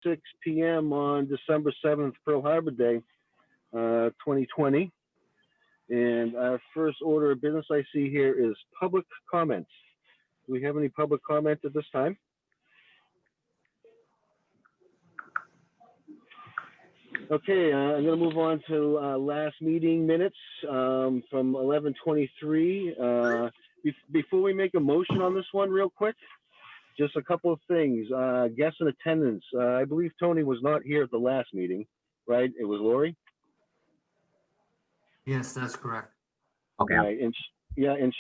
6 p.m. on December 7th, Pearl Harbor Day, 2020. And our first order of business I see here is public comments. Do we have any public comment at this time? Okay, I'm going to move on to last meeting minutes from 11/23. Before we make a motion on this one real quick, just a couple of things. Guests in attendance. I believe Tony was not here at the last meeting, right? It was Lori? Yes, that's correct. Okay. Right. And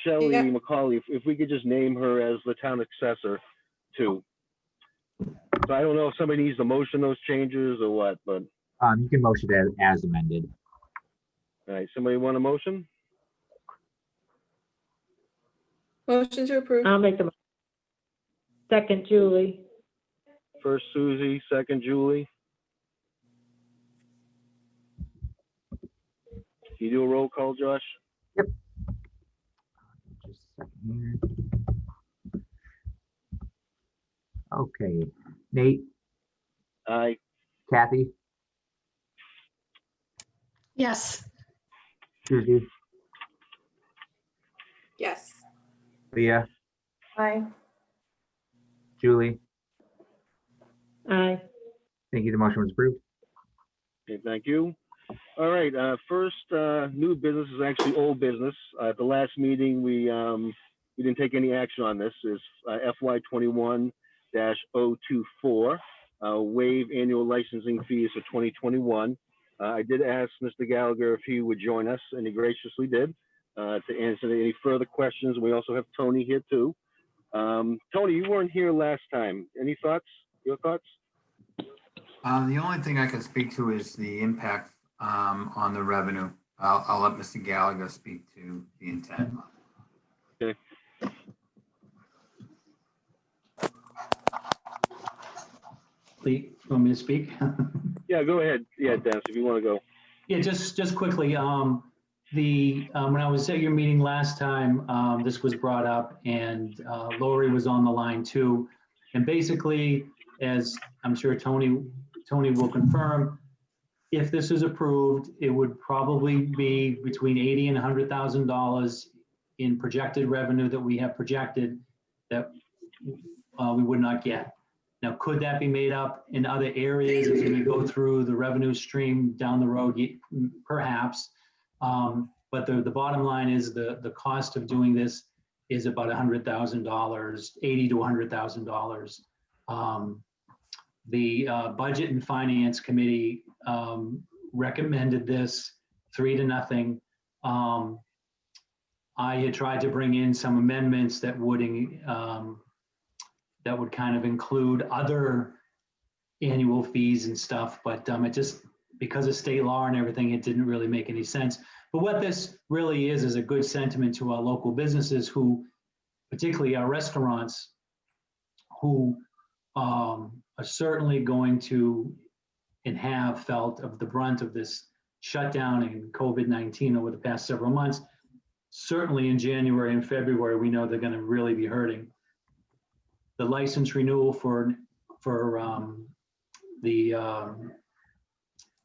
Shelley McCauley, if we could just name her as the town assessor too. So I don't know if somebody needs to motion those changes or what, but. You can motion it as amended. All right, somebody want a motion? Motion to approve. I'll make the motion. Second, Julie. First Susie, second Julie. Can you do a roll call, Josh? Just a second here. Okay, Nate, Aye. Kathy, Yes. Susie, Yes. Leah, Aye. Julie. Aye. Thank you. The motion was approved. Okay, thank you. All right, first new business is actually old business. At the last meeting, we didn't take any action on this. Is FY 21-024, waive annual licensing fees for 2021. I did ask Mr. Gallagher if he would join us, and he graciously did to answer any further questions. We also have Tony here too. Tony, you weren't here last time. Any thoughts? Your thoughts? The only thing I can speak to is the impact on the revenue. I'll let Mr. Gallagher speak to the intent. Okay. Lee, you want me to speak? Yeah, go ahead. Yeah, Dennis, if you want to go. Yeah, just quickly, when I was at your meeting last time, this was brought up, and Lori was on the line too. And basically, as I'm sure Tony will confirm, if this is approved, it would probably be between $80,000 and $100,000 in projected revenue that we have projected that we would not get. Now, could that be made up in other areas as we go through the revenue stream down the road? Perhaps. But the bottom line is the cost of doing this is about $100,000, $80,000 to $100,000. The Budget and Finance Committee recommended this 3-0. I had tried to bring in some amendments that would kind of include other annual fees and stuff, but it just, because of state law and everything, it didn't really make any sense. But what this really is a good sentiment to our local businesses who, particularly our restaurants, who are certainly going to and have felt of the brunt of this shutdown and COVID-19 over the past several months. Certainly in January and February, we know they're going to really be hurting. The license renewal for the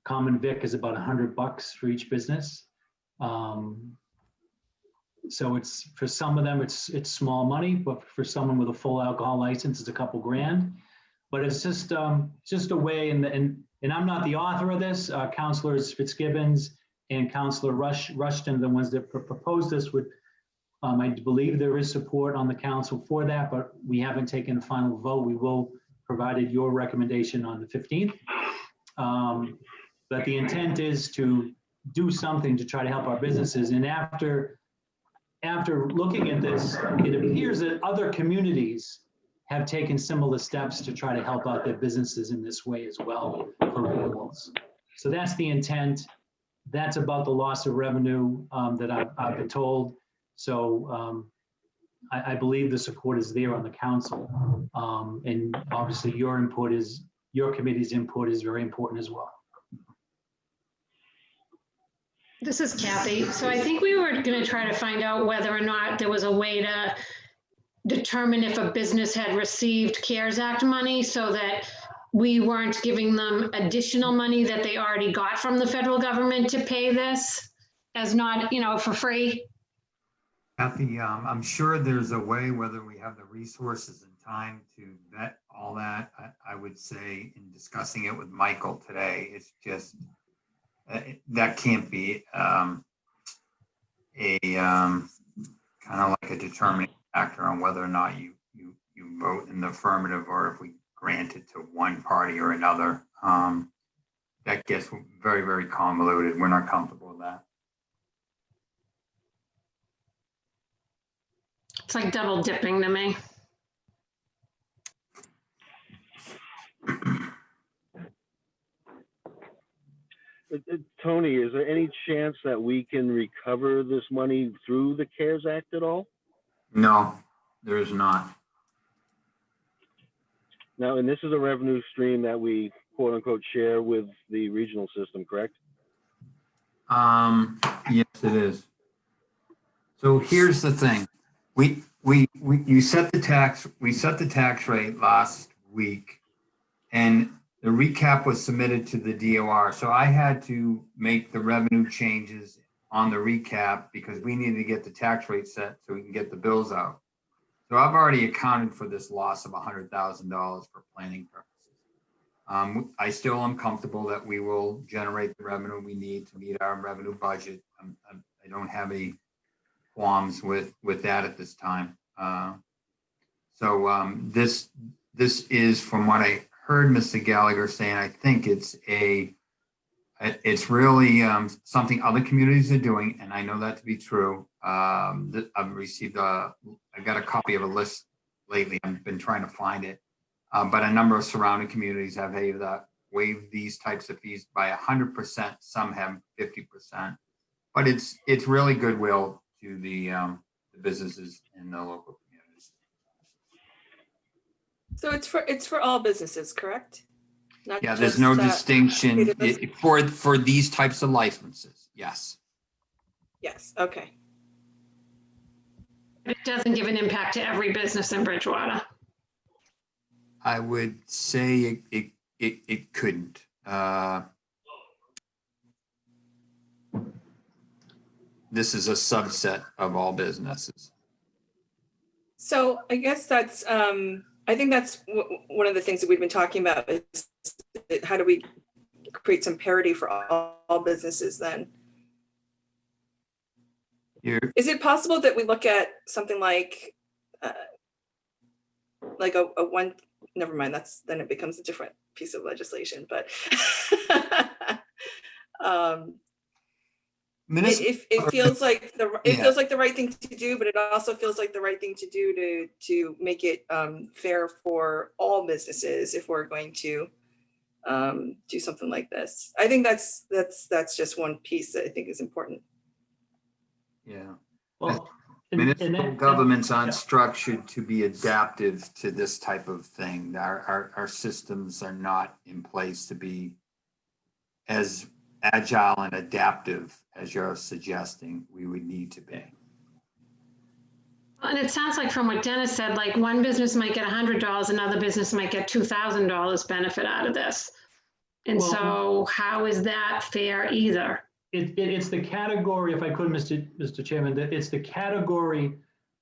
common vic is about $100 for each business. So it's, for some of them, it's small money, but for someone with a full alcohol license, it's a couple grand. But it's just a way, and I'm not the author of this. Councilors Fitzgibbons and Councilor Rushton, the ones that proposed this, would. I believe there is support on the council for that, but we haven't taken a final vote. We will, provided your recommendation on the 15th. But the intent is to do something to try to help our businesses. And after looking at this, it appears that other communities have taken similar steps to try to help out their businesses in this way as well for renewals. So that's the intent. That's about the loss of revenue that I've been told. So I believe the support is there on the council. And obviously your committee's input is very important as well. This is Kathy. So I think we were going to try to find out whether or not there was a way to determine if a business had received CARES Act money so that we weren't giving them additional money that they already got from the federal government to pay this as not, for free. Kathy, I'm sure there's a way, whether we have the resources and time to vet all that. I would say in discussing it with Michael today, it's just, that can't be kind of like a determining factor on whether or not you vote in the affirmative or if we grant it to one party or another. That gets very, very convoluted. We're not comfortable with that. It's like double dipping to me. Tony, is there any chance that we can recover this money through the CARES Act at all? No, there is not. Now, and this is a revenue stream that we quote unquote share with the regional system, correct? Yes, it is. So here's the thing. We set the tax rate last week, and the recap was submitted to the DOR. So I had to make the revenue changes on the recap because we needed to get the tax rate set so we can get the bills out. So I've already accounted for this loss of $100,000 for planning purposes. I still am comfortable that we will generate the revenue we need to meet our revenue budget. I don't have any qualms with that at this time. This is, from what I heard Mr. Gallagher saying, I think it's really something other communities are doing, and I know that to be true. I've received I got a copy of a list lately. I've been trying to find it, but a number of surrounding communities have waived these types of fees by 100%. Some have 50%, but it's really goodwill to the businesses in the local communities. So it's for all businesses, correct? Not Yeah, there's just, no distinction it for these types of licenses. Yes. Yes, okay. It doesn't give an impact to every business in Bridgewater. I would say it couldn't. This is a subset of all businesses. So I guess that's, I think that's one of the things that we've been talking about is how do we create some parity for all businesses then? Is it possible that we look at something like a one, never mind, then it becomes a different piece of legislation, but it feels like feels like the right thing to do, but it also feels like the right thing to do to make it fair for all businesses if we're going to do something like this. I think that's just one piece that I think is important. Yeah. Well, Municipal governments aren't structured to be adaptive to this type of thing. Our systems are not in place to be as agile and adaptive as you're suggesting we would need to be. And it sounds like from what Dennis said, like one business might get $100, another business might get $2,000 benefit out of this. And so how is that fair either? It's the category, if I could, Mr. Chairman, that it's the category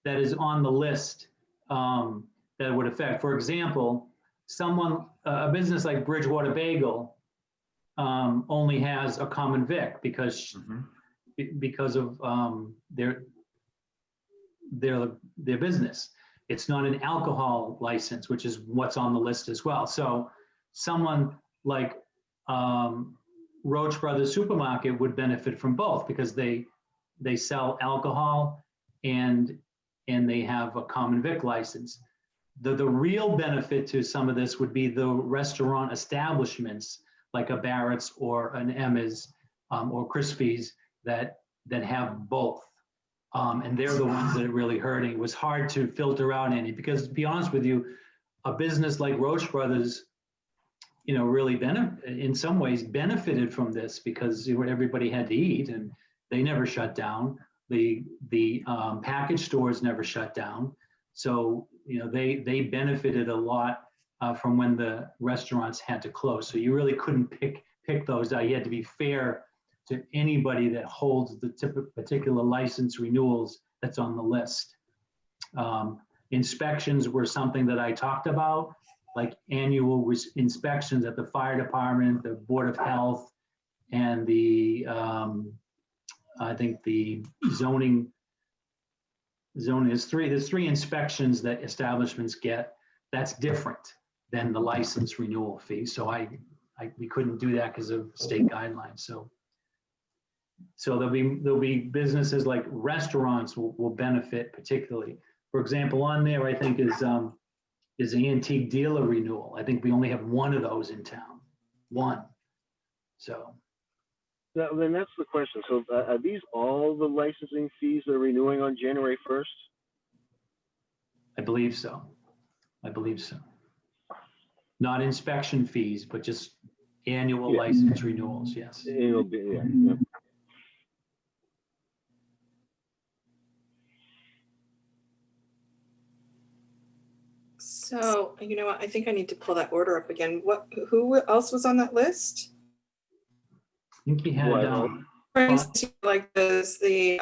that is on the list that would affect. For example, a business like Bridgewater Bagel only has a common vic because of their business. It's not an alcohol license, which is what's on the list as well. So someone like Roach Brothers Supermarket would benefit from both because they sell alcohol and they have a common vic license. The real benefit to some of this would be the restaurant establishments like a Barrett's or an Emma's or Crispy's that have both. And they're the ones that are really hurting. It was hard to filter out any because, to be honest with you, a business like Roach Brothers, really in some ways benefited from this because everybody had to eat and they never shut down. The package stores never shut down. So, they benefited a lot from when the restaurants had to close. So you really couldn't pick those out. You had to be fair to anybody that holds the particular license renewals that's on the list. Inspections were something that I talked about, like annual inspections at the fire department, the Board of Health, and the, I think the zoning, there's three inspections that establishments get. That's different than the license renewal fee. So we couldn't do that because of state guidelines. So there'll be businesses like restaurants will benefit particularly. For example, on there, I think is the antique dealer renewal. I think we only have one of those in town, one. So. Then that's the question. So are these all the licensing fees that are renewing on January 1st? I believe so. Not inspection fees, but just annual license renewals, yes. It'll be, yeah. So, you know what, I think I need to pull that order up again. Who else was on that list? I think we had, Well, For instance, like the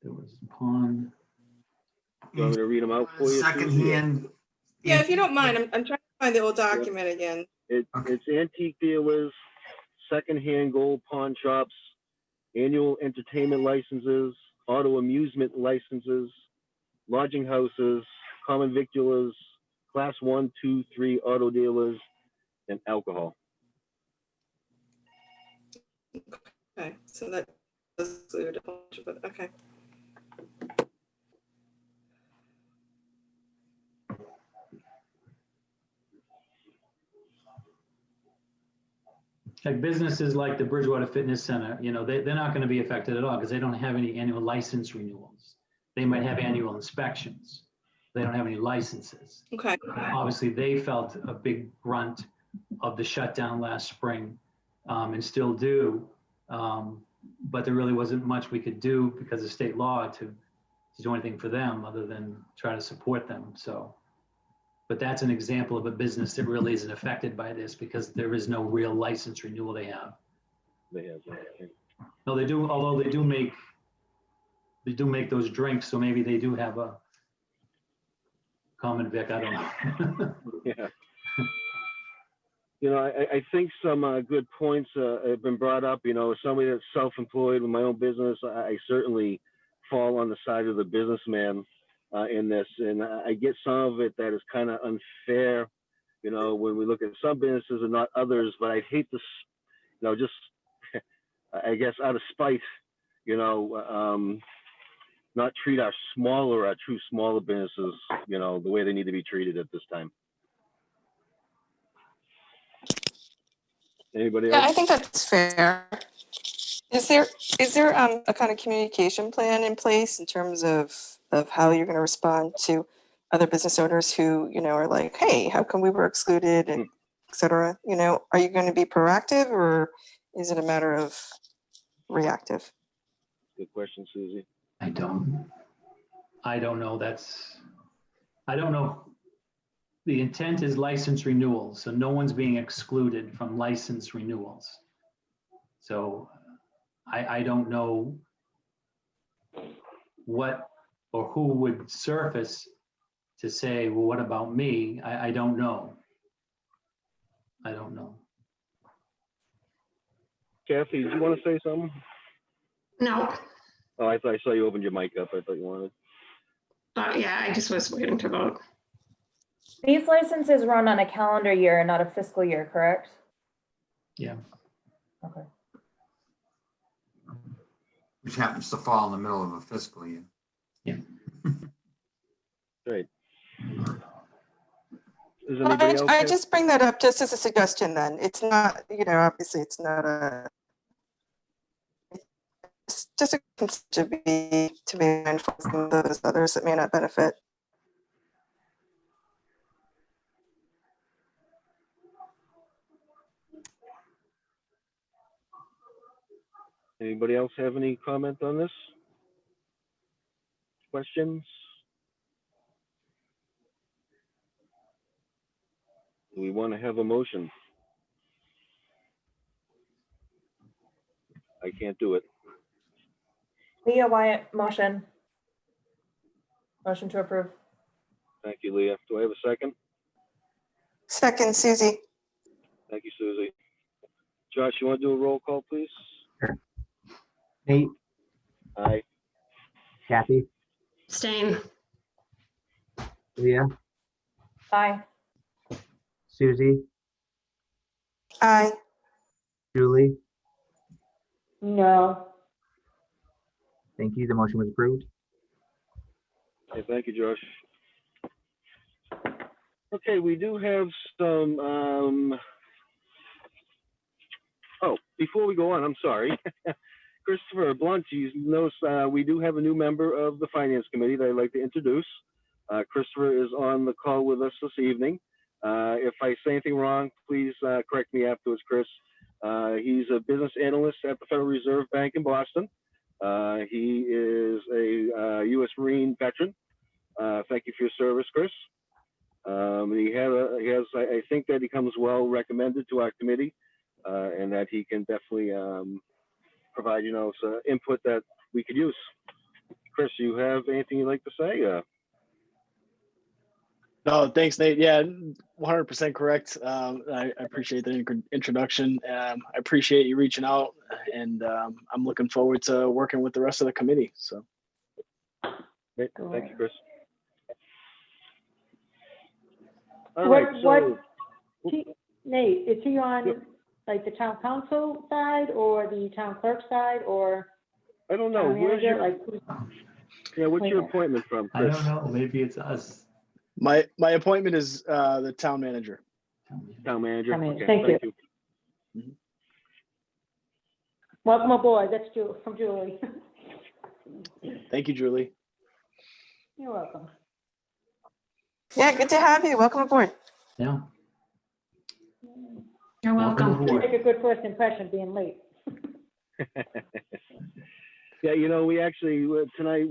there was Pond. You want me to read them out for you? Susie? Secondhand. yeah, if you don't mind, I'm trying to find the old document again. It's antique dealers, secondhand gold pawn shops, annual entertainment licenses, auto amusement licenses, lodging houses, common victualers, class 1, 2, 3 auto dealers, and alcohol. Okay, so that does include a bunch of it. Okay. Like businesses like the Bridgewater Fitness Center, you know, they're not going to be affected at all because they don't have any annual license renewals. They might have annual inspections. They don't have any licenses. Okay. Obviously, they felt a big brunt of the shutdown last spring and still do. But there really wasn't much we could do because of state law to do anything for them other than try to support them. So, but that's an example of a business that really isn't affected by this because there is no real license renewal they have. They have that. No, they do, although they do make those drinks, so maybe they do have a common vic, I don't know. Yeah. You know, I think some good points have been brought up. You know, as somebody that's self-employed with my own business, I certainly fall on the side of the businessman in this. And I get some of it that is kind of unfair, you know, when we look at some businesses and not others. But I'd hate to, you know, just, I guess, out of spite, you know, not treat our true smaller businesses, you know, the way they need to be treated at this time. Anybody Yeah, else? I think that's fair. Is there a kind of communication plan in place in terms of how you're going to respond to other business owners who, you know, are like, hey, how come we were excluded, and et cetera? You know, are you going to be proactive or is it a matter of reactive? Good question, Susie. I don't know. I don't know. The intent is license renewals, so no one's being excluded from license renewals. So I don't know what or who would surface to say, well, what about me? I don't know. I don't know. Kathy, did you want to say something? No, Oh, I thought I saw you opened your mic up. I thought you wanted. yeah, I just was waiting to vote. These licenses run on a calendar year and not a fiscal year, correct? Yeah. Okay. Which happens to fall in the middle of a fiscal year. Yeah. Great. Does Well, anybody else I have- just bring that up just as a suggestion then. It's not, you know, obviously it's not it's just a to be mindful of those others that may not benefit. Anybody else have any comment on this? Questions? Do we want to have a motion? I can't do it. Leah Wyatt, motion. Motion to approve. Thank you, Leah. Do I have a second? Second, Susie. Thank you, Susie. Josh, you want to do a roll call, please? Nate, Aye. Kathy, Stain, Leah, Aye. Susie, Aye. Julie. No. Thank you. The motion was approved. Okay, thank you, Josh. Okay, we do have some, oh, before we go on, I'm sorry. Christopher Blunt, you notice we do have a new member of the Finance Committee that I'd like to introduce. Christopher is on the call with us this evening. If I say anything wrong, please correct me afterwards, Chris. He's a business analyst at the Federal Reserve Bank in Boston. He is a U.S. Marine veteran. Thank you for your service, Chris. I think that he comes well recommended to our committee, and that he can definitely provide, some input that we could use. Chris, you have anything you'd like to say? No, thanks, Nate. Yeah, 100% correct. I appreciate the introduction. I appreciate you reaching out, and I'm looking forward to working with the rest of the committee. So, Great. Thank you, Chris. All right, so Nate, is he on like the town council side or the town clerk side or? I don't know. town Where's manager? your, Like, who's- what's your appointment from, I Chris? don't know, maybe it's us. my appointment is the town manager. Town manager. Town manager. Okay, Thank you. Welcome aboard. That's from Julie. Thank you, Julie. You're welcome. Yeah, good to have you. Welcome aboard. Yeah. you're welcome. aboard. Make a good first impression being late. Yeah, we actually, tonight,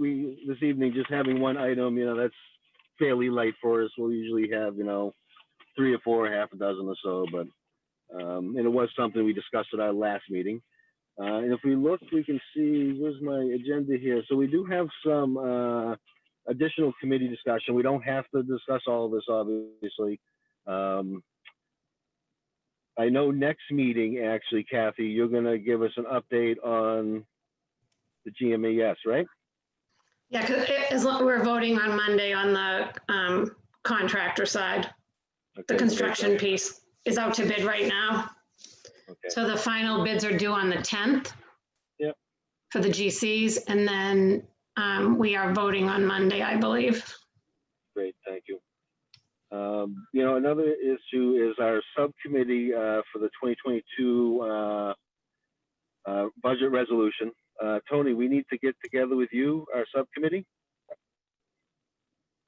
this evening, just having one item, that's fairly light for us. We'll usually have, 3 or 4, half a dozen or so, but, and it was something we discussed at our last meeting. And if we look, we can see, where's my agenda here? So we do have some additional committee discussion. We don't have to discuss all of this, obviously. I know next meeting, actually, Kathy, you're gonna give us an update on the GMAS, right? Yeah, because we're voting on Monday on the contractor side. The Okay, construction piece is out to bid right now. Okay. So the final bids are due on the 10th. Yep. For the GCs, and then we are voting on Monday, I believe. Great, thank you. Another issue is our subcommittee for the 2022 budget resolution. Tony, we need to get together with you, our subcommittee.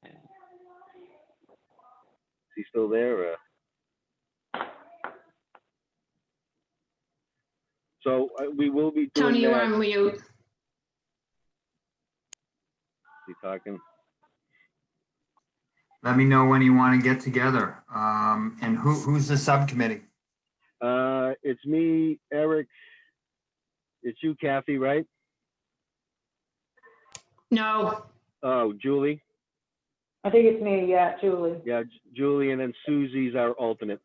Is he still there? So we will be doing Tony, you're that. on mute. Is he talking? Let me know when you want to get together. And who's the subcommittee? It's me, Eric. It's you, Kathy, right? No, Oh, Julie. I think it's me, yeah, Julie. Yeah, Julie, and then Susie's our alternate.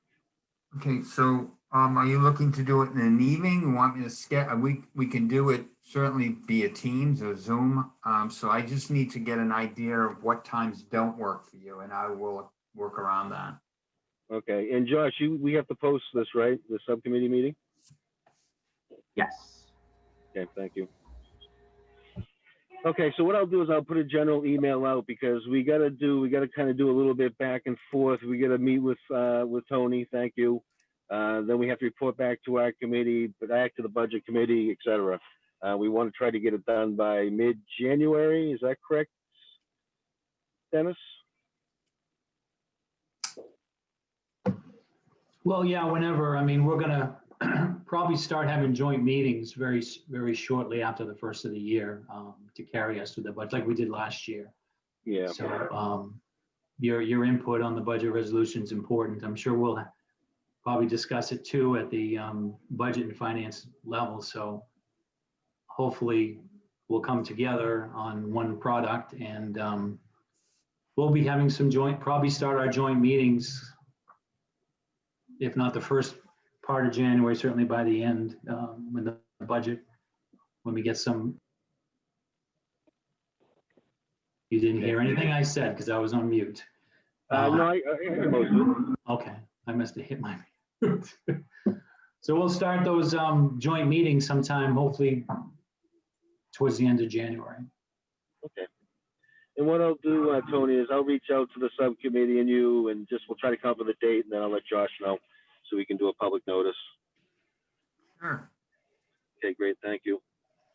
Okay, so are you looking to do it in an evening? You want me to we can do it certainly via Teams or Zoom. So I just need to get an idea of what times don't work for you, and I will work around that. Okay, and Josh, we have to post this, right? The subcommittee meeting? Yes. Okay, thank you. Okay, so what I'll do is I'll put a general email out because we gotta kind of do a little bit back and forth. We gotta meet with Tony, thank you. Then we have to report back to our committee, back to the budget committee, et cetera. We want to try to get it done by mid-January, is that correct, Dennis? Well, yeah, whenever. I mean, we're gonna probably start having joint meetings very, very shortly after the first of the year to carry us through the budget, like we did last year. Yeah. So your input on the budget resolution is important. I'm sure we'll probably discuss it too at the budget and finance level. So hopefully we'll come together on one product, and we'll be having some probably start our joint meetings, if not the first part of January, certainly by the end, when the budget, when we get some. You didn't hear anything I said because I was on mute. No, I heard most of it. Okay, I must have hit my mute. So we'll start those joint meetings sometime, hopefully towards the end of January. Okay. And what I'll do, Tony, is I'll reach out to the subcommittee and you, and we'll try to come up with a date, and then I'll let Josh know so we can do a public notice. Sure. Okay, great. Thank you.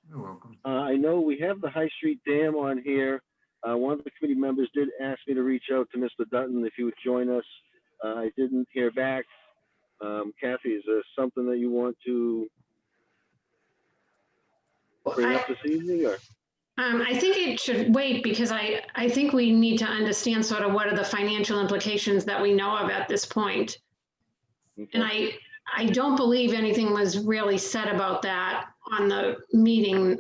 You're welcome. I know we have the High Street Dam on here. One of the committee members did ask me to reach out to Mr. Dutton if he would join us. I didn't hear back. Kathy, is there something that you want to bring up this evening, or? I think it should wait because I think we need to understand sort of what are the financial implications that we know of at this point. Okay. And I don't believe anything was really said about that on the meeting.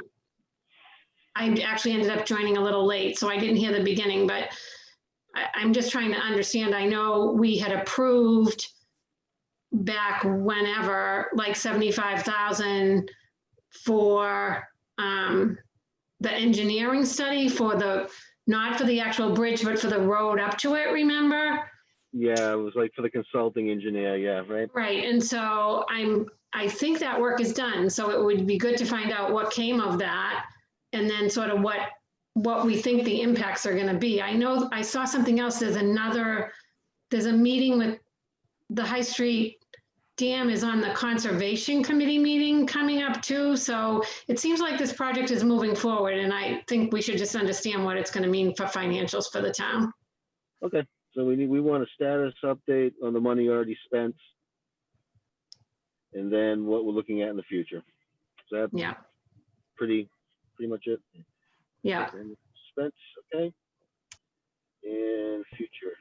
I actually ended up joining a little late, so I didn't hear the beginning, but I'm just trying to understand. I know we had approved back whenever, like 75,000 for the engineering study for not for the actual bridge, but for the road up to it, remember? Yeah, it was like for the consulting engineer, yeah, right? Right, and so I think that work is done, so it would be good to find out what came of that, and then sort of what we think the impacts are gonna be. I know, I saw something else, there's a meeting with the High Street Dam is on the Conservation Committee meeting coming up too, so it seems like this project is moving forward, and I think we should just understand what it's gonna mean for financials for the town. Okay, so we want a status update on the money already spent, and then what we're looking at in the future. So that's Yeah, pretty much it. yeah. Spent, okay. And future.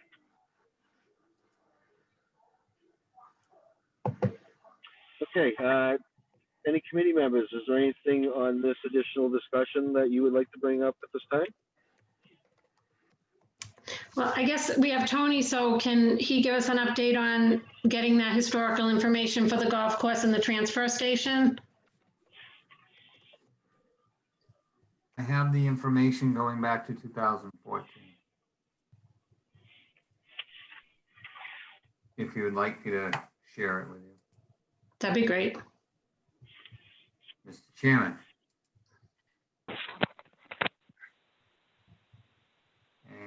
Okay, any committee members, is there anything on this additional discussion that you would like to bring up at this time? Well, I guess we have Tony, so can he give us an update on getting that historical information for the golf course and the transfer station? I have the information going back to 2014. If you would like me to share it with you. That'd be great. Mr. Chairman.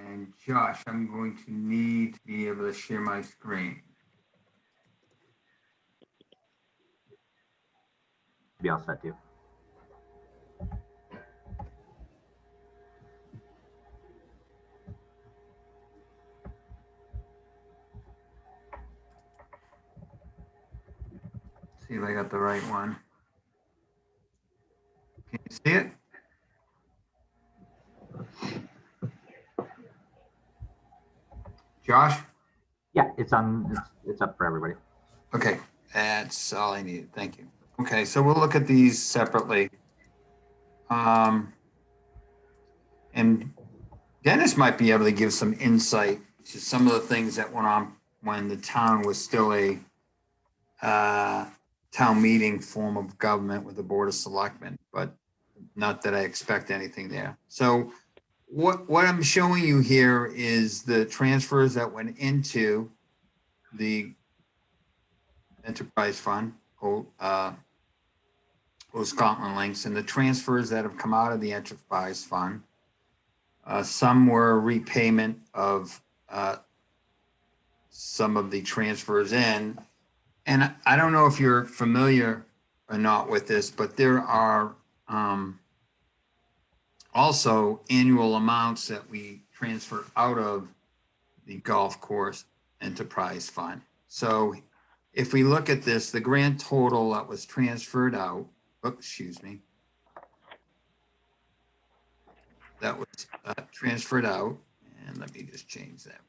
And Josh, I'm going to need to be able to share my screen. Be all set too. See if I got the right one. Can you see it? Josh? Yeah, it's up for everybody. Okay, that's all I needed. Thank you. Okay, so we'll look at these separately. And Dennis might be able to give some insight to some of the things that went on when the town was still a town meeting form of government with the Board of Selectmen, but not that I expect anything there. So what I'm showing you here is the transfers that went into the enterprise fund, Old Scotland Links, and the transfers that have come out of the enterprise fund. Some were repayment of some of the transfers in. And I don't know if you're familiar or not with this, but there are also annual amounts that we transfer out of the golf course enterprise fund. So if we look at this, the grand total that was transferred out, that was transferred out, and let me just change that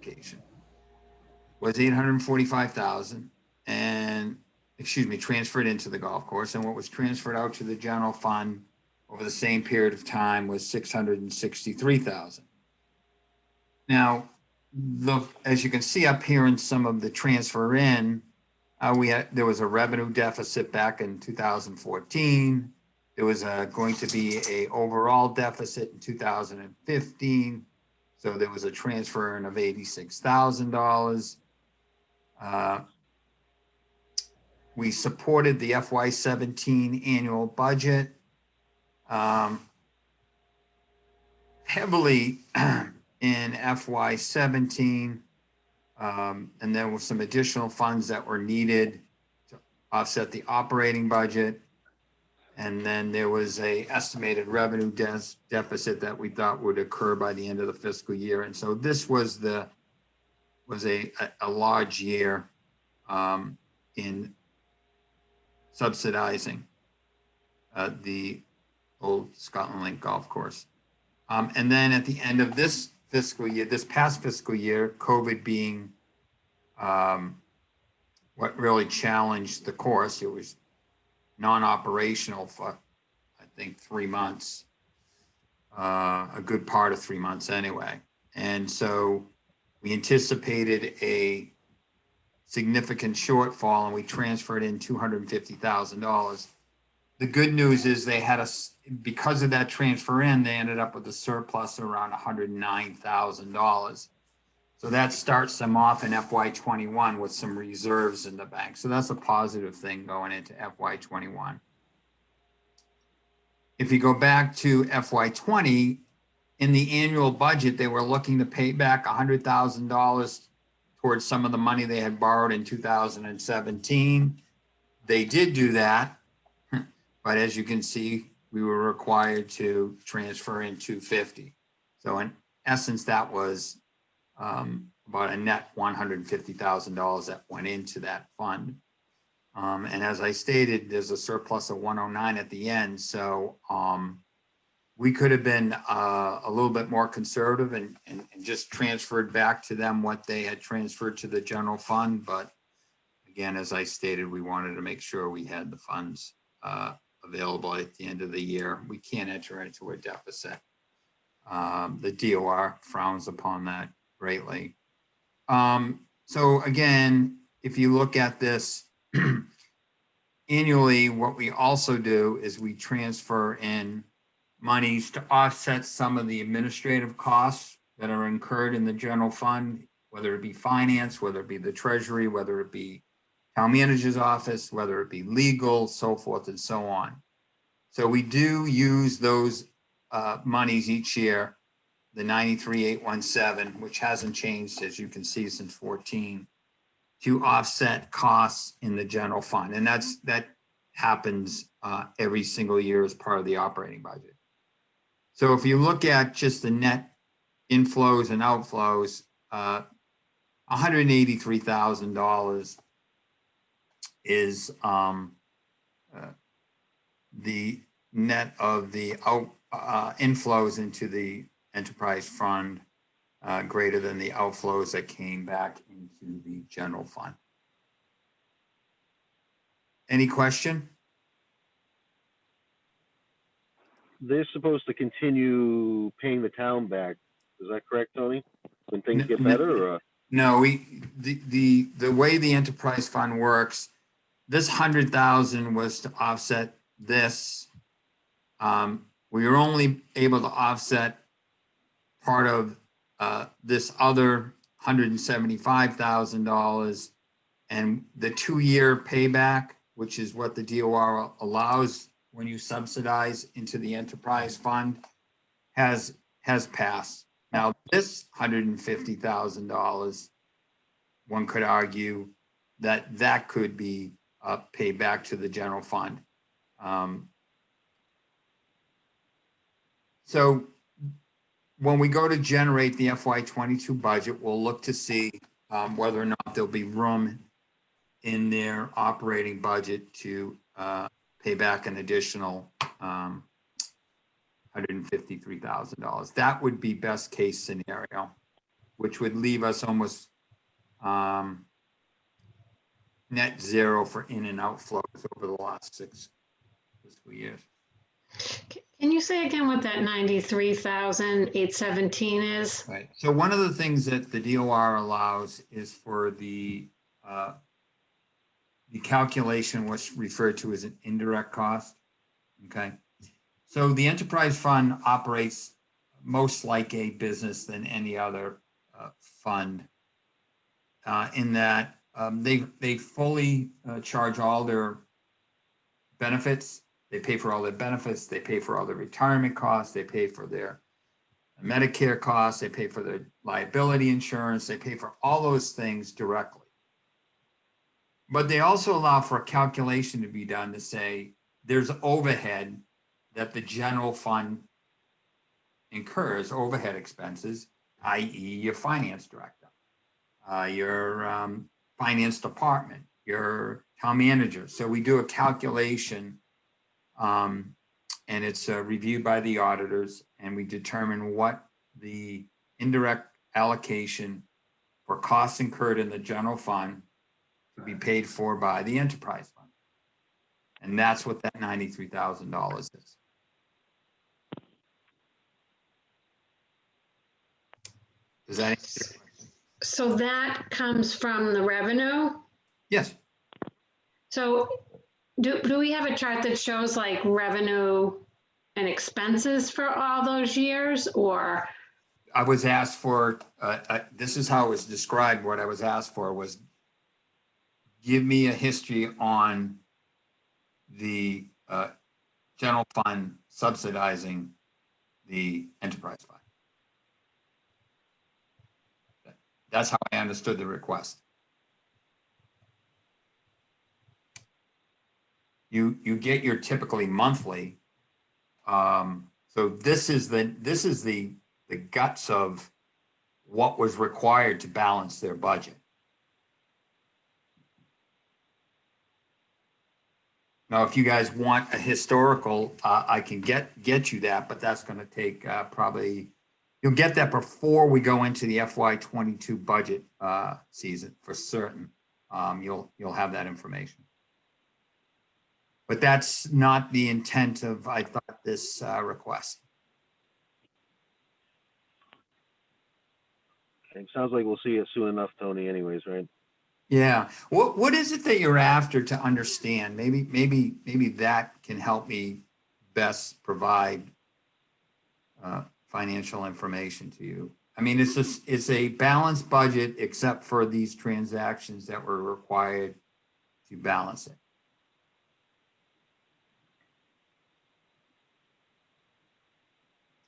application was 845,000 and, excuse me, transferred into the golf course. And what was transferred out to the general fund over the same period of time was 663,000. Now, as you can see up here in some of the transfer in, there was a revenue deficit back in 2014. There was going to be a overall deficit in 2015. So there was a transfer in of $86,000. We supported the FY17 annual budget heavily in FY17. And there were some additional funds that were needed to offset the operating budget. And then there was a estimated revenue deficit that we thought would occur by the end of the fiscal year. And so this was a large year in subsidizing the old Scotland Link golf course. And then at the end of this fiscal year, this past fiscal year, COVID being what really challenged the course, it was non-operational for, I think, 3 months, a good part of 3 months anyway. And so we anticipated a significant shortfall and we transferred in $250,000. The good news is they had because of that transfer in, they ended up with a surplus around $109,000. So that starts them off in FY21 with some reserves in the bank. So that's a positive thing going into FY21. If you go back to FY20, in the annual budget, they were looking to pay back $100,000 towards some of the money they had borrowed in 2017. They did do that, but as you can see, we were required to transfer in $250,000. So in essence, that was about a net $150,000 that went into that fund. And as I stated, there's a surplus of 109 at the end. So we could have been a little bit more conservative and just transferred back to them what they had transferred to the general fund. But again, as I stated, we wanted to make sure we had the funds available at the end of the year. We can't enter into a deficit. The DOR frowns upon that greatly. So again, if you look at this annually, what we also do is we transfer in monies to offset some of the administrative costs that are incurred in the general fund, whether it be finance, whether it be the treasury, whether it be town manager's office, whether it be legal, so forth and so on. So we do use those monies each year, the 93,817, which hasn't changed, as you can see, since 14, to offset costs in the general fund. And that happens every single year as part of the operating budget. So if you look at just the net inflows and outflows, $183,000 is the net of the inflows into the enterprise fund, greater than the outflows that came back into the general fund. Any question? They're supposed to continue paying the town back. Is that correct, Tony? When things get better, or? No, the way the enterprise fund works, this 100,000 was to offset this. We were only able to offset part of this other $175,000, and the 2-year payback, which is what the DOR allows when you subsidize into the enterprise fund, has passed. Now, this $150,000, one could argue that could be paid back to the general fund. So when we go to generate the FY22 budget, we'll look to see whether or not there'll be room in their operating budget to pay back an additional $153,000. That would be best case scenario. which would leave us almost net zero for in and outflows over the last 6 fiscal years. Can you say again what that 93,817 is? Right. So one of the things that the DOR allows is for the calculation, what's referred to as an indirect cost. Okay. So the enterprise fund operates most like a business than any other fund in that they fully charge all their benefits. They pay for all their benefits. They pay for all their retirement costs. They pay for their Medicare costs. They pay for their liability insurance. They pay for all those things directly. But they also allow for a calculation to be done to say there's overhead that the general fund incurs, overhead expenses, i.e. your finance director, your finance department, your town manager. So we do a calculation and it's reviewed by the auditors, and we determine what the indirect allocation for costs incurred in the general fund to be paid for by the enterprise fund. And that's what that $93,000 is. Does that answer your question? So that comes from the revenue? Yes. So do we have a chart that shows like revenue and expenses for all those years, or? I was asked for, this is how it was described. What I was asked for was give me a history on the general fund subsidizing the enterprise fund. That's how I understood the request. You get your typically monthly. So this is the guts of what was required to balance their budget. Now, if you guys want a historical, I can get you that, but that's going to take probably, you'll get that before we go into the FY22 budget season for certain. You'll have that information. But that's not the intent of, I thought, this request. It sounds like we'll see it soon enough, Tony, anyways, right? Yeah. What is it that you're after to understand? Maybe that can help me best provide financial information to you. I mean, it's a balanced budget except for these transactions that were required to balance it.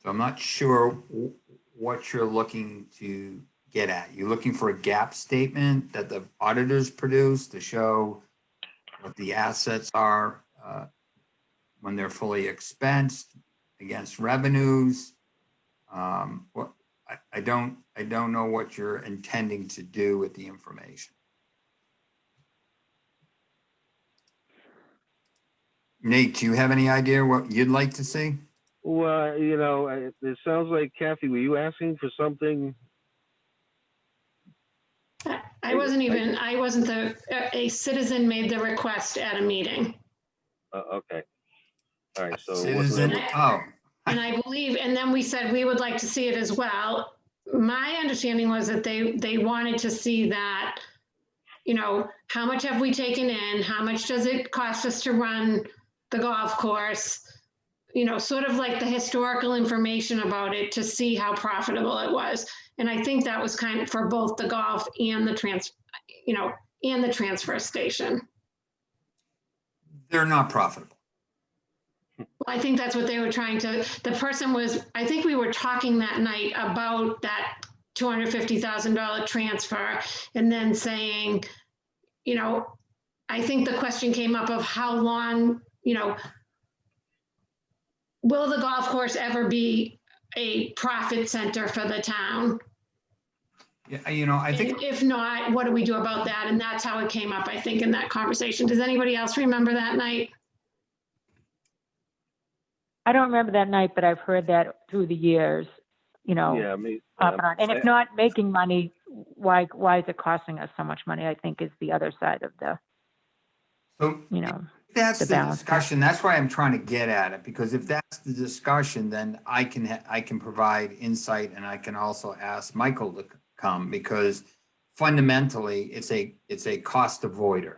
So I'm not sure what you're looking to get at. You're looking for a gap statement that the auditors produce to show what the assets are when they're fully expensed against revenues. What I don't know what you're intending to do with the information. Nate, do you have any idea what you'd like to see? Well, you know, it sounds like, Kathy, were you asking for something? I wasn't a citizen made the request at a meeting. Okay. All right, so. Citizen, And I believe, and then we said we would like to see it as well. My understanding was that they wanted to see that, you know, how much have we taken in? How much does it cost us to run the golf course? You know, sort of like the historical information about it to see how profitable it was. And I think that was kind of for both the golf and the transfer station. They're not profitable. Well, I think that's what they were trying to, the person was, I think we were talking that night about that $250,000 transfer and then saying, you know, I think the question came up of how long, you know, will the golf course ever be a profit center for the town? Yeah, you know, I think. And if not, what do we do about that? And that's how it came up, I think, in that conversation. Does anybody else remember that night? I don't remember that night, but I've heard that through the years. you know, Yeah, me, off and on. And if not making money, why is it costing us so much money? I think is the other side of the, So you know, that's the the balance. discussion. That's why I'm trying to get at it, because if that's the discussion, then I can provide insight, and I can also ask Michael to come, because fundamentally it's a cost avoider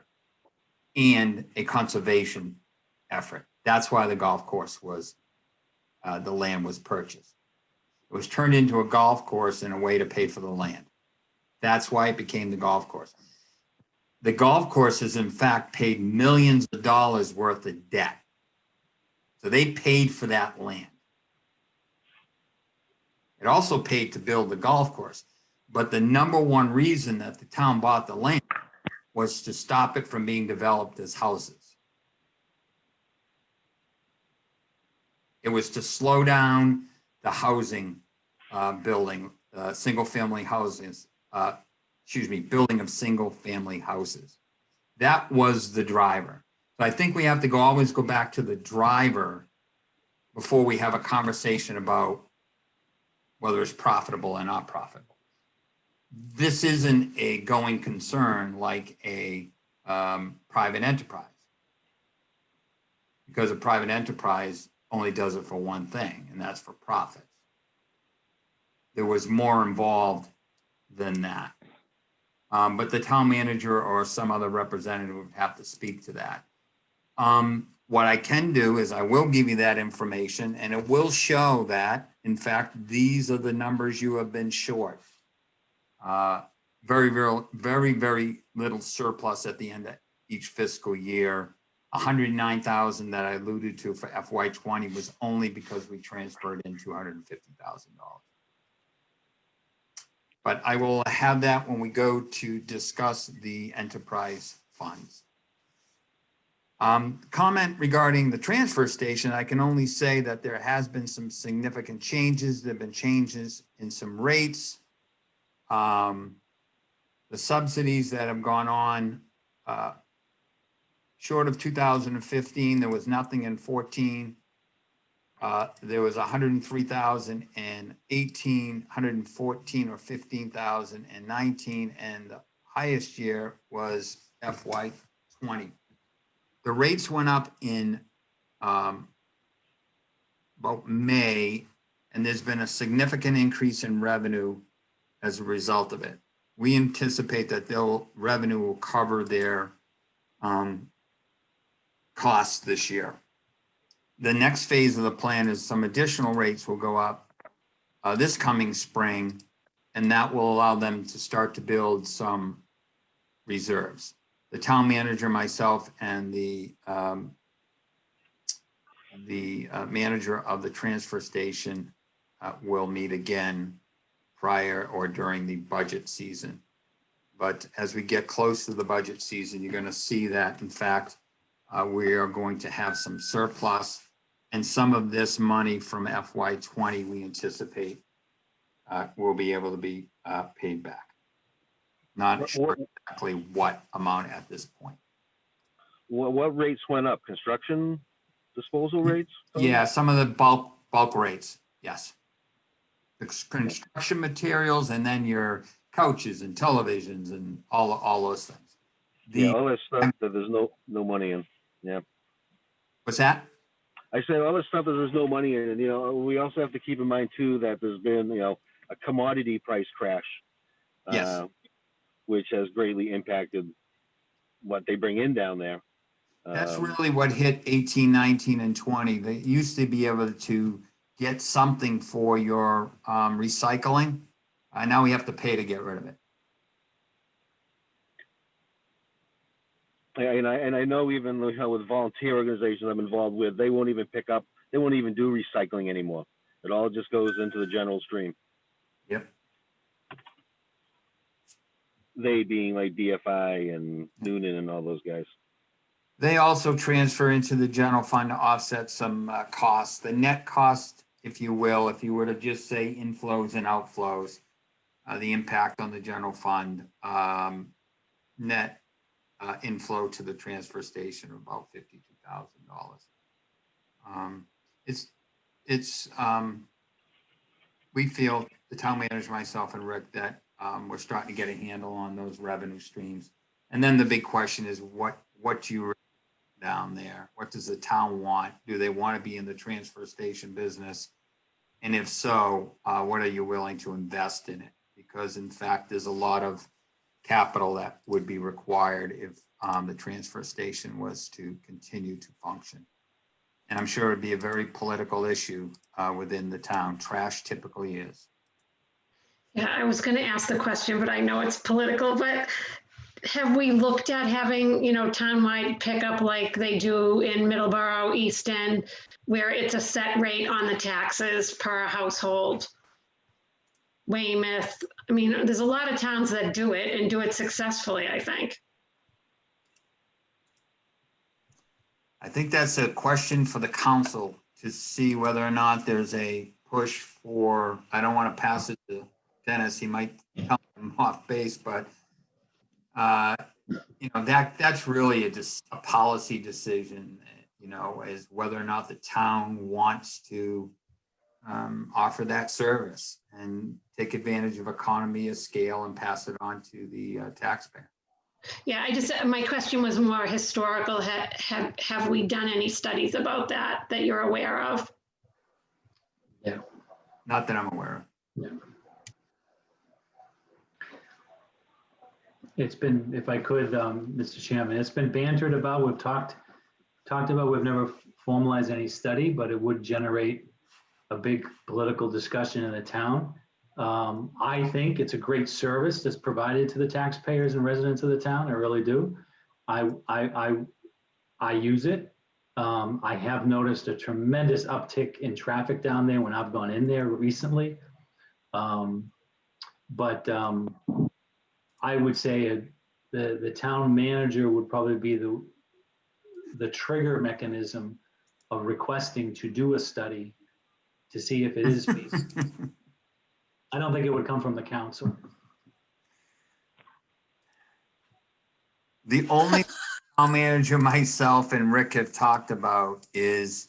and a conservation effort. That's why the golf course was, the land was purchased. It was turned into a golf course in a way to pay for the land. That's why it became the golf course. The golf course has in fact paid millions of dollars worth of debt. So they paid for that land. It also paid to build the golf course. But the number one reason that the town bought the land was to stop it from being developed as houses. It was to slow down the housing building, single-family houses, building of single-family houses. That was the driver. So I think we have to always go back to the driver before we have a conversation about whether it's profitable or not profitable. This isn't a going concern like a private enterprise, because a private enterprise only does it for one thing, and that's for profits. There was more involved than that. But the town manager or some other representative would have to speak to that. What I can do is I will give you that information, and it will show that, in fact, these are the numbers you have been short. Very, very, very, very little surplus at the end of each fiscal year. 109,000 that I alluded to for FY20 was only because we transferred in $250,000. But I will have that when we go to discuss the enterprise funds. Comment regarding the transfer station, I can only say that there has been some significant changes. There have been changes in some rates. The subsidies that have gone on, short of 2015, there was nothing in 14. There was 103,000 in 18, 114 or 15,000 in 19, and the highest year was FY20. The rates went up in about May, and there's been a significant increase in revenue as a result of it. We anticipate that revenue will cover their costs this year. The next phase of the plan is some additional rates will go up this coming spring, and that will allow them to start to build some reserves. The town manager, myself, and the manager of the transfer station will meet again prior or during the budget season. But as we get close to the budget season, you're going to see that, in fact, we are going to have some surplus, and some of this money from FY20 we anticipate will be able to be paid back. Not sure exactly what amount at this point. What rates went up? Construction disposal rates? Yeah, some of the bulk rates, yes. The construction materials, and then your couches and televisions and all those things. Yeah, all that stuff that there's no money in. Yeah. What's that? I said all the stuff that there's no money in, and we also have to keep in mind too that there's been a commodity price crash, Yes, which has greatly impacted what they bring in down there. that's really what hit 18, 19, and 20. They used to be able to get something for your recycling. Now we have to pay to get rid of it. And I know even with volunteer organizations I'm involved with, they won't even do recycling anymore. It all just goes into the general stream. Yep. They being like DFI and Noonan and all those guys. They also transfer into the general fund to offset some costs. The net cost, if you will, if you were to just say inflows and outflows, the impact on the general fund, net inflow to the transfer station of about $52,000. we feel, the town manager, myself and Rick, that we're starting to get a handle on those revenue streams. And then the big question is what do you down there? What does the town want? Do they want to be in the transfer station business? And if so, what are you willing to invest in it? Because in fact, there's a lot of capital that would be required if the transfer station was to continue to function. And I'm sure it'd be a very political issue within the town. Trash typically is. Yeah, I was gonna ask the question, but I know it's political, but have we looked at having, townwide pickup like they do in Middleborough, East End, where it's a set rate on the taxes per household? Weymouth, I mean, there's a lot of towns that do it and do it successfully, I think. I think that's a question for the council to see whether or not there's a push for, I don't want to pass it to Dennis, he might come off base, but that's really a policy decision, is whether or not the town wants to offer that service and take advantage of economy of scale and pass it on to the taxpayer. Yeah, my question was more historical. Have we done any studies about that you're aware of? Yeah. Not that I'm aware of. Yeah. It's been, if I could, Mr. Chairman, it's been bantered about. We've talked about, we've never formalized any study, but it would generate a big political discussion in the town. I think it's a great service that's provided to the taxpayers and residents of the town. I really do. I use it. I have noticed a tremendous uptick in traffic down there when I've gone in there recently. But I would say the town manager would probably be the trigger mechanism of requesting to do a study to see if it is feasible. I don't think it would come from the council. The only town manager myself and Rick have talked about is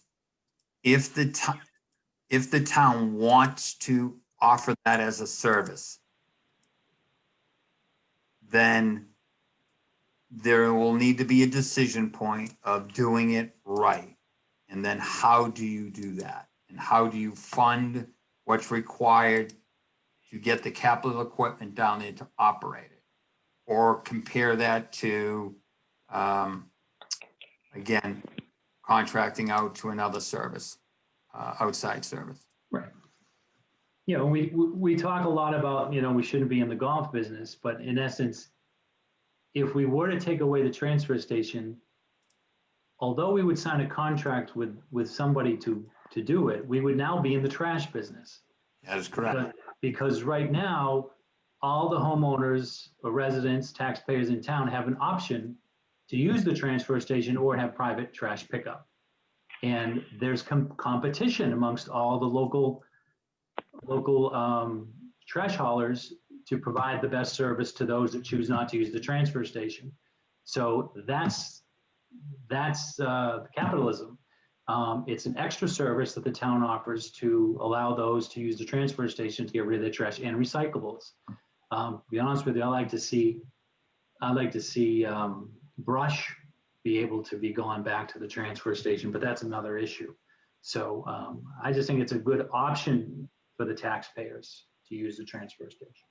if the town wants to offer that as a service, then there will need to be a decision point of doing it right. And then how do you do that? And how do you fund what's required to get the capital equipment down there to operate it? Or compare that to, again, contracting out to another service, outside service. Right. We talk a lot about, we shouldn't be in the golf business, but in essence, if we were to take away the transfer station, although we would sign a contract with somebody to do it, we would now be in the trash business. That is correct. Because right now, all the homeowners or residents, taxpayers in town have an option to use the transfer station or have private trash pickup. And there's competition amongst all the local trash haulers to provide the best service to those that choose not to use the transfer station. So that's capitalism. It's an extra service that the town offers to allow those to use the transfer station to get rid of their trash and recyclables. To be honest with you, I'd like to see brush be able to be gone back to the transfer station, but that's another issue. So I just think it's a good option for the taxpayers to use the transfer station.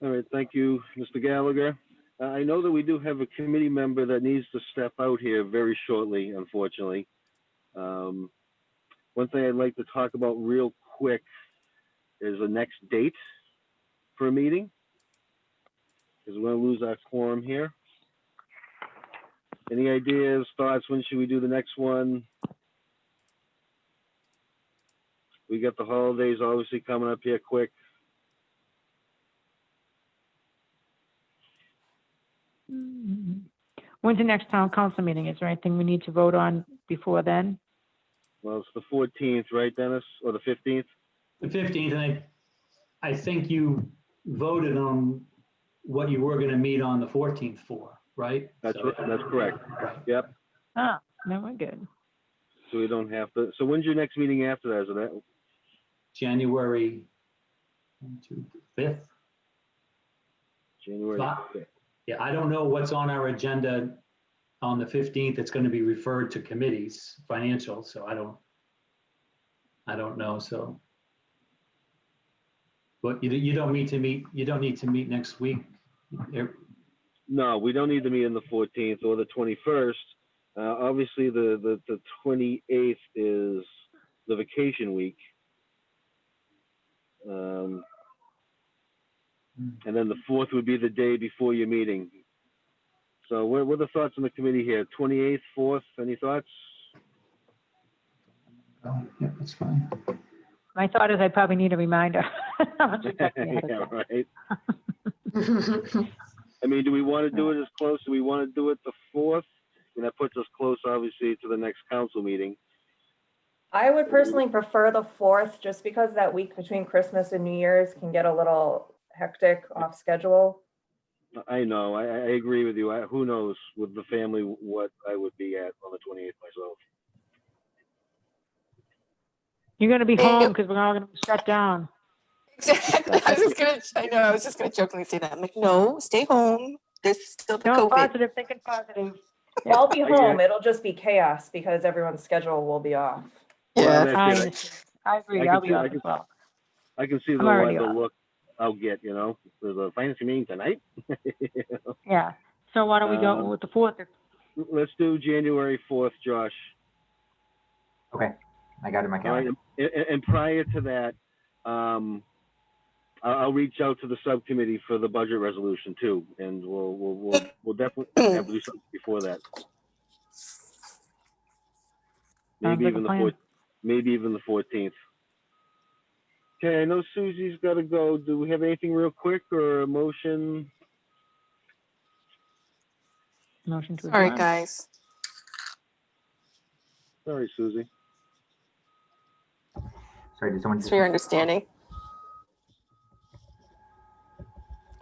All right, thank you, Mr. Gallagher. I know that we do have a committee member that needs to step out here very shortly, unfortunately. One thing I'd like to talk about real quick is the next date for a meeting, because we're going to lose our quorum here. Any ideas, thoughts? When should we do the next one? We got the holidays obviously coming up here quick. When's the next town council meeting? Is there anything we need to vote on before then? Well, it's the 14th, right, Dennis? Or the 15th? The 15th, and I think you voted on what you were going to meet on the 14th for, right? That's correct. Right. Yep. Ah, then we're good. So we don't have to. So when's your next meeting after that? Is it January 5th. January Wow. 5th. Yeah, I don't know what's on our agenda on the 15th. It's going to be referred to committees, financial, so I don't know, so. But you don't need to meet next week. No, we don't need to meet on the 14th or the 21st. Obviously, the 28th is the vacation week. And then the 4th would be the day before your meeting. So what are the thoughts on the committee here? 28th, 4th, any thoughts? Oh, yeah, that's fine. My thought is I probably need a reminder. Someone should text me ahead of Yeah, time. right. I mean, do we want to do it as close? Do we want to do it the 4th? And that puts us close, obviously, to the next council meeting. I would personally prefer the 4th, just because that week between Christmas and New Year's can get a little hectic off schedule. I know, I agree with you. Who knows with the family what I would be at on the 28th myself. You're gonna be Hey, home because we're all gonna be shut down. Exactly. I was just gonna jokingly say that. I'm like, no, stay home. There's still the No, COVID. positive, thinking positive. Well, I'll be I get home. it. It'll just be chaos because everyone's schedule will be off. Well, Yeah. that's I it. understand. I agree. I I'll can be see- off I as can- well. I can see I'm already the off. look I'll get, you know, there's a finance meeting tonight. Yeah. So why don't we go with the 4th? Let's do January 4th, Josh. Okay, I got it in my All right, calendar. and prior to that, I'll reach out to the subcommittee for the budget resolution too, and we'll definitely have to do something before that. Maybe like a even the plan. maybe even the 14th. Okay, I know Susie's got to go. Do we have anything real quick or a motion? Motion to All right, adjourn. guys. Sorry, Susie. Sorry, did someone Thanks just? for your understanding.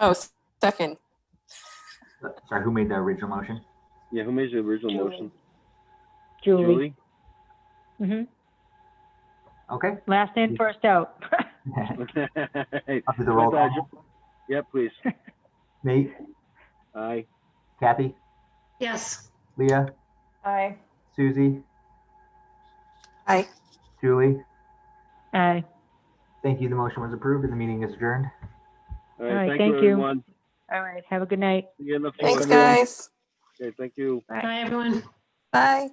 Oh, second. Sorry, who made the original motion? Yeah, who made the original Julie. motion? Julie. Mm-hmm. Okay. Last in, first out. I'll do the roll call. Yeah, please. Nate, Aye. Kathy, Yes. Leah, Aye. Susie, Hi. Julie. Aye. Thank you. The motion was approved and the meeting is adjourned. All All right, right, thank you, thank you. everyone. All right. Have a good night. See you in the Thanks, 4th. guys. Okay, thank you. Bye, everyone. Bye.